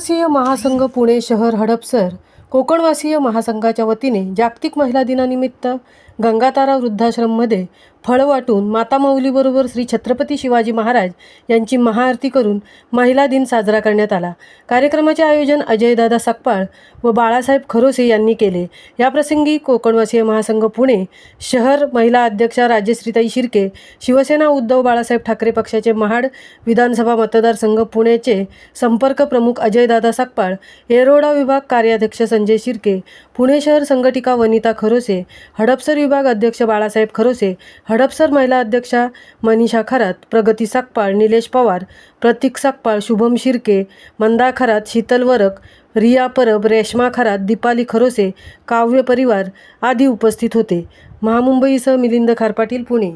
कोकणवासीय महासंघ पुणे शहर हडपसर कोकणवासीय महासंघाच्या वतीने जागतिक महिला दिनानिमित्त गंगातारा वृद्धाश्रममध्ये फळं वाटून माता माऊलीबरोबर श्री छत्रपती शिवाजी महाराज यांची महाआरती करून महिला दिन साजरा करण्यात आला। कार्यक्रमाचे आयोजन अजयदादा सकपाळ व बाळासाहेब खरोसे यांनी केले। याप्रसंगी कोकणवासीय महासंघ पुणे शहर महिला अध्यक्षा राजश्रीताई शिर्के, शिवसेना उद्धव बाळासाहेब ठाकरे पक्षाचे महाड विधानसभा मतदारसंघ पुणेचे संपर्क प्रमुख अजयदादा सकपाळ, येरोडा विभाग कार्याध्यक्ष संजय शिर्के, पुणे शहर संघटिका वनिता खरोसे, हडपसर विभाग अध्यक्ष बाळासाहेब खरोसे, हडपसर महिला अध्यक्षा मनीषा खरात, प्रगती सकपाळ, निलेश पवार, प्रतीक सकपाळ, शुभम शिर्के, मंदा खरात, शीतल वरक, रिया परब, रेश्मा खरात, दीपाली खरोसे, काव्य परिवार आदी उपस्थित होते। महामुंबईसह मिलिंद खारपाटील, पुणे।